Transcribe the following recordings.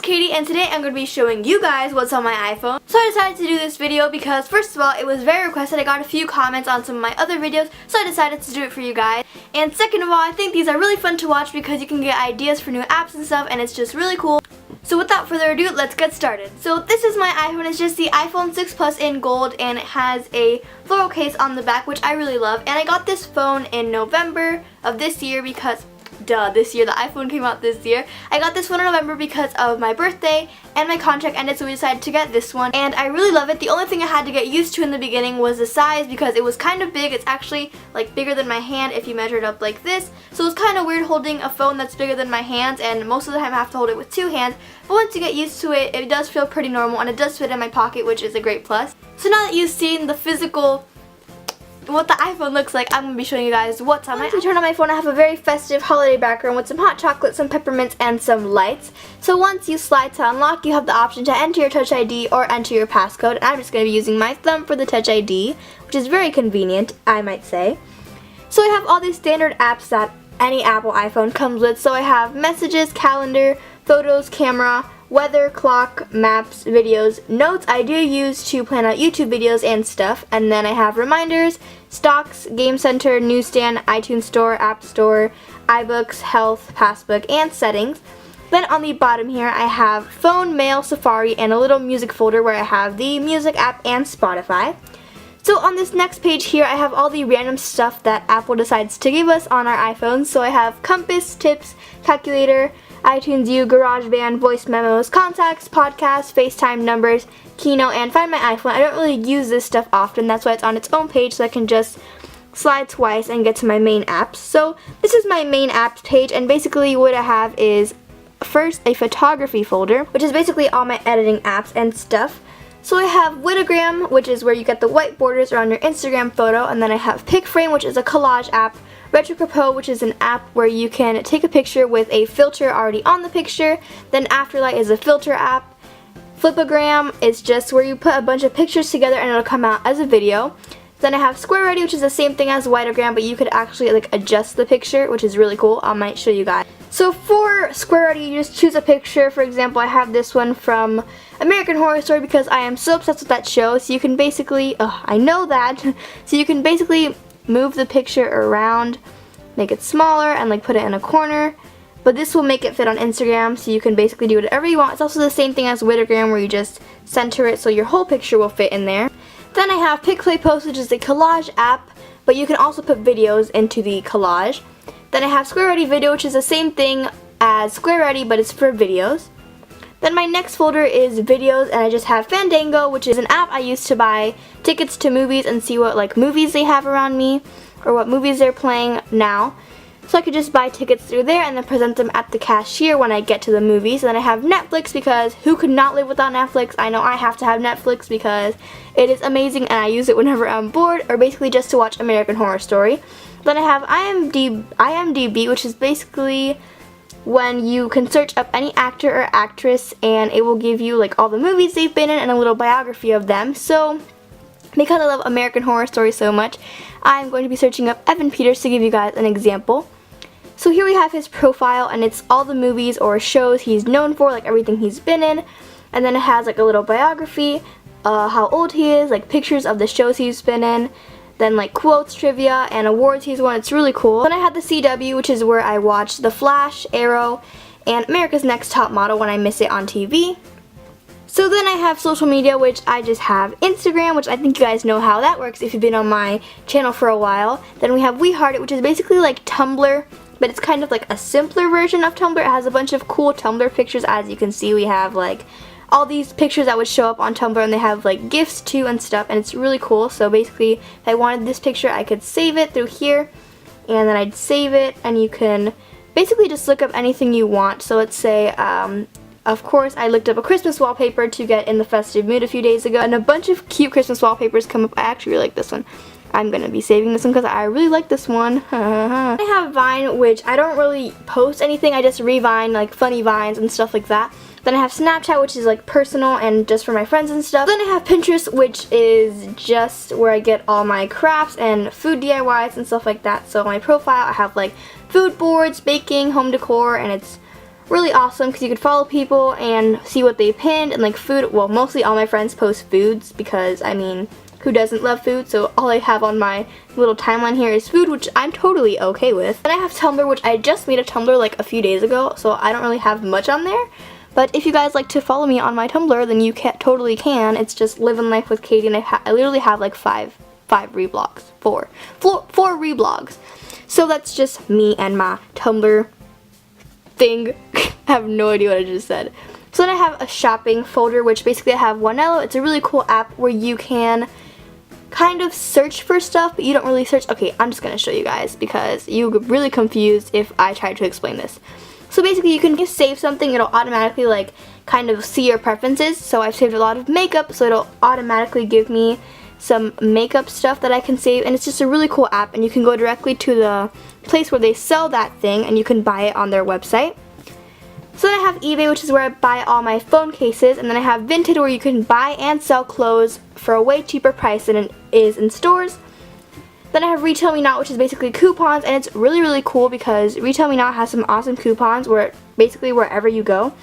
Katie, and today I'm going to be showing you guys what's on my iPhone. So I decided to do this video because first of all, it was very requested. I got a few comments on some of my other videos, so I decided to do it for you guys. And second of all, I think these are really fun to watch because you can get ideas for new apps and stuff, and it's just really cool. So without further ado, let's get started. So this is my iPhone. It's just the iPhone 6 Plus in gold, and it has a floral case on the back, which I really love. And I got this phone in November of this year because this year, the iPhone came out this year. I got this one in November because of my birthday and my contract ended, so we decided to get this one, and I really love it. The only thing I had to get used to in the beginning was the size because it was kind of big. It's actually like bigger than my hand if you measure it up like this, so it's kind of weird holding a phone that's bigger than my hands, and most of the time I have to hold it with two hands, but once you get used to it, it does feel pretty normal, and it does fit in my pocket, which is a great plus. So now that you've seen the physical what the iPhone looks like, I'm going to be showing you guys what's on my iPhone. Once you turn on my phone, I have a very festive holiday background with some hot chocolate, some peppermints, and some lights. So once you slide to unlock, you have the option to enter your Touch ID or enter your passcode. And I'm just going to be using my thumb for the Touch ID, which is very convenient, I might say. So I have all these standard apps that any Apple iPhone comes with. So I have messages, calendar, photos, camera, weather, clock, maps, videos, notes I do use to plan out YouTube videos and stuff, and then I have reminders, stocks, game center, newsstand, iTunes store, app store, iBooks, health, passbook, and settings. Then on the bottom here I have phone, mail, Safari, and a little music folder where I have the music app and Spotify. So on this next page here I have all the random stuff that Apple decides to give us on our iPhones. So I have compass, tips, calculator, iTunes U, GarageBand, voice memos, contacts, podcasts, FaceTime, numbers, Keynote, and Find My iPhone. I don't really use this stuff often, that's why it's on its own page, so I can just slide twice and get to my main apps. So this is my main apps page, and basically what I have is first a photography folder, which is basically all my editing apps and stuff. So I have Whitagram, which is where you get the white borders around your Instagram photo, and then I have PicFrame, which is a collage app, RetroCopo, which is an app where you can take a picture with a filter already on the picture. Then Afterlight is a filter app. Flipagram is just where you put a bunch of pictures together and it'll come out as a video. Then I have SquareReady, which is the same thing as Whitagram, but you could actually like adjust the picture, which is really cool. I might show you guys. So for SquareReady, you just choose a picture. For example, I have this one from American Horror Story because I am so obsessed with that show. So you can basically, I know that. So you can basically move the picture around, make it smaller, and like put it in a corner. But this will make it fit on Instagram, so you can basically do whatever you want. It's also the same thing as Whitagram, where you just center it so your whole picture will fit in there. Then I have PicPlayPost, which is a collage app, but you can also put videos into the collage. Then I have SquareReady Video, which is the same thing as SquareReady, but it's for videos. Then my next folder is videos, and I just have Fandango, which is an app I use to buy tickets to movies and see what like movies they have around me or what movies they're playing now. So I could just buy tickets through there and then present them at the cashier when I get to the movies. And then I have Netflix because who could not live without Netflix? I know I have to have Netflix because it is amazing and I use it whenever I'm bored or basically just to watch American Horror Story. Then I have IMDb, which is basically when you can search up any actor or actress and it will give you like all the movies they've been in and a little biography of them. So because I love American Horror Story so much, I'm going to be searching up Evan Peters to give you guys an example. So here we have his profile, and it's all the movies or shows he's known for, like everything he's been in. And then it has like a little biography, how old he is, like pictures of the shows he's been in, then like quotes, trivia, and awards he's won. It's really cool. Then I have the CW, which is where I watch The Flash, Arrow, and America's Next Top Model when I miss it on TV. So then I have social media, which I just have Instagram, which I think you guys know how that works if you've been on my channel for a while. Then we have WeHeartIt, which is basically like Tumblr, but it's kind of like a simpler version of Tumblr. It has a bunch of cool Tumblr pictures. As you can see, we have like all these pictures that would show up on Tumblr, and they have like GIFs too and stuff, and it's really cool. So basically, if I wanted this picture, I could save it through here, and then I'd save it, and you can basically just look up anything you want. So let's say, of course, I looked up a Christmas wallpaper to get in the festive mood a few days ago, and a bunch of cute Christmas wallpapers come up. I actually really like this one. I'm going to be saving this one because I really like this one. I have Vine, which I don't really post anything. I just revine like funny vines and stuff like that. Then I have Snapchat, which is like personal and just for my friends and stuff. Then I have Pinterest, which is just where I get all my crafts and food DIYs and stuff like that. So on my profile, I have like food boards, baking, home decor, and it's really awesome because you could follow people and see what they pinned and like food. Well, mostly all my friends post foods because, I mean, who doesn't love food? So all I have on my little timeline here is food, which I'm totally okay with. Then I have Tumblr, which I just made a Tumblr like a few days ago, so I don't really have much on there. But if you guys like to follow me on my Tumblr, then you totally can. It's just Living Life with Katie, and I literally have like five reblogs. Four reblogs. So that's just me and my Tumblr thing. I have no idea what I just said. So then I have a shopping folder, which basically I have Onello. It's a really cool app where you can kind of search for stuff, but you don't really search. Okay, I'm just going to show you guys because you get really confused if I try to explain this. So basically you can save something, it'll automatically like kind of see your preferences. So I've saved a lot of makeup, so it'll automatically give me some makeup stuff that I can save, and it's just a really cool app, and you can go directly to the place where they sell that thing and you can buy it on their website. So then I have eBay, which is where I buy all my phone cases, and then I have Vinted, where you can buy and sell clothes for a way cheaper price than it is in stores. Then I have Retail Me Not, which is basically coupons, and it's really cool because Retail Me Not has some awesome coupons where basically wherever you go.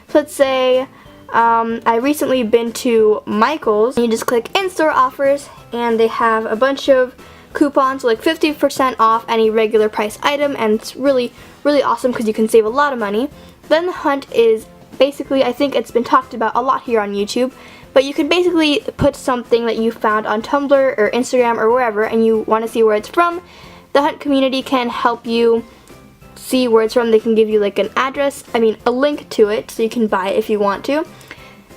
So let's say I recently been to Michael's, and you just click in-store offers, and they have a bunch of coupons, like 50% off any regular price item, and it's really awesome because you can save a lot of money. Then the hunt is basically, I think it's been talked about a lot here on YouTube, but you can basically put something that you found on Tumblr or Instagram or wherever and you want to see where it's from. The hunt community can help you see where it's from. They can give you like an address, a link to it, so you can buy it if you want to.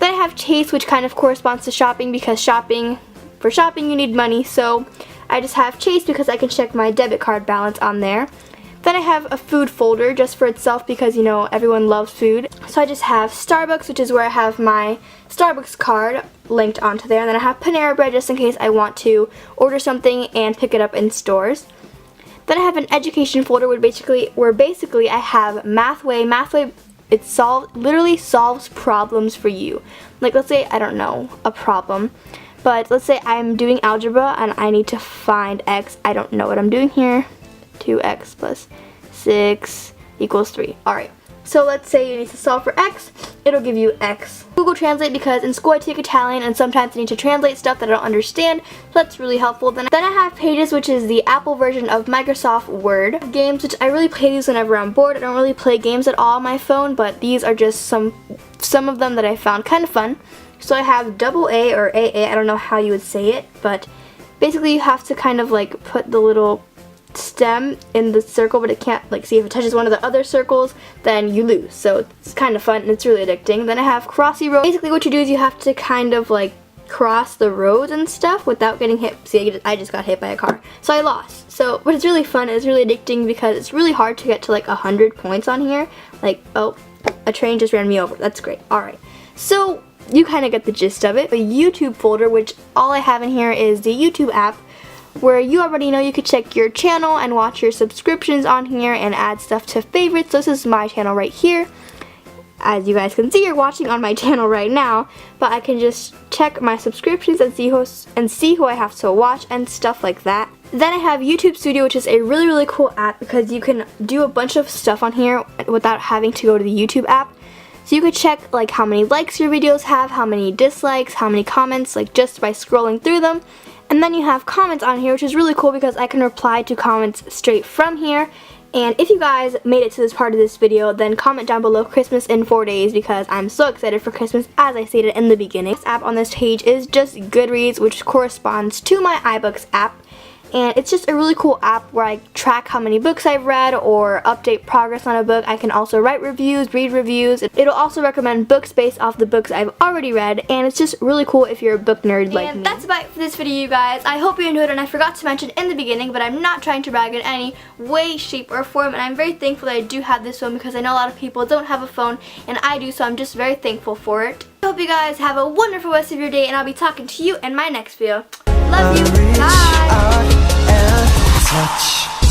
Then I have Chase, which kind of corresponds to shopping because for shopping you need money, so I just have Chase because I can check my debit card balance on there. Then I have a food folder just for itself because, you know, everyone loves food. So I just have Starbucks, which is where I have my Starbucks card linked onto there. And then I have Panera Bread just in case I want to order something and pick it up in stores. Then I have an education folder where basically I have Mathway. Mathway, it literally solves problems for you. Like, let's say, I don't know, a problem. But let's say I'm doing algebra and I need to find x. I don't know what I'm doing here. 2x plus 6 equals 3. Alright, so let's say you need to solve for x, it'll give you x. Google Translate, because in school I take Italian and sometimes I need to translate stuff that I don't understand, so that's really helpful. Then I have Pages, which is the Apple version of Microsoft Word. Games, which I really play these whenever I'm bored. I don't really play games at all on my phone, but these are just some of them that I found kind of fun. So I have AA or AA, I don't know how you would say it, but basically you have to kind of like put the little stem in the circle, but it can't, like, see if it touches one of the other circles, then you lose. So it's kind of fun and it's really addicting. Then I have Crossy Road. Basically what you do is you have to kind of like cross the roads and stuff without getting hit. See, I just got hit by a car, so I lost. So, but it's really fun, it's really addicting because it's really hard to get to like 100 points on here. Like, oh, a train just ran me over. That's great. Alright, so you kind of get the gist of it. A YouTube folder, which all I have in here is the YouTube app, where you already know you could check your channel and watch your subscriptions on here and add stuff to favorites. So this is my channel right here. As you guys can see, you're watching on my channel right now, but I can just check my subscriptions and see who I have to watch and stuff like that. Then I have YouTube Studio, which is a really cool app because you can do a bunch of stuff on here without having to go to the YouTube app. So you could check like how many likes your videos have, how many dislikes, how many comments, like just by scrolling through them. And then you have comments on here, which is really cool because I can reply to comments straight from here. And if you guys made it to this part of this video, then comment down below Christmas in 4 days because I'm so excited for Christmas, as I stated in the beginning. This app on this page is just Goodreads, which corresponds to my iBooks app. And it's just a really cool app where I track how many books I've read or update progress on a book. I can also write reviews, read reviews. It'll also recommend books based off the books I've already read, and it's just really cool if you're a book nerd like me. And that's about it for this video, you guys. I hope you enjoyed it, and I forgot to mention in the beginning, but I'm not trying to brag in any way, shape, or form, and I'm very thankful that I do have this phone because I know a lot of people don't have a phone, and I do, so I'm just very thankful for it. I hope you guys have a wonderful rest of your day, and I'll be talking to you in my next video. Love you. Bye. Touch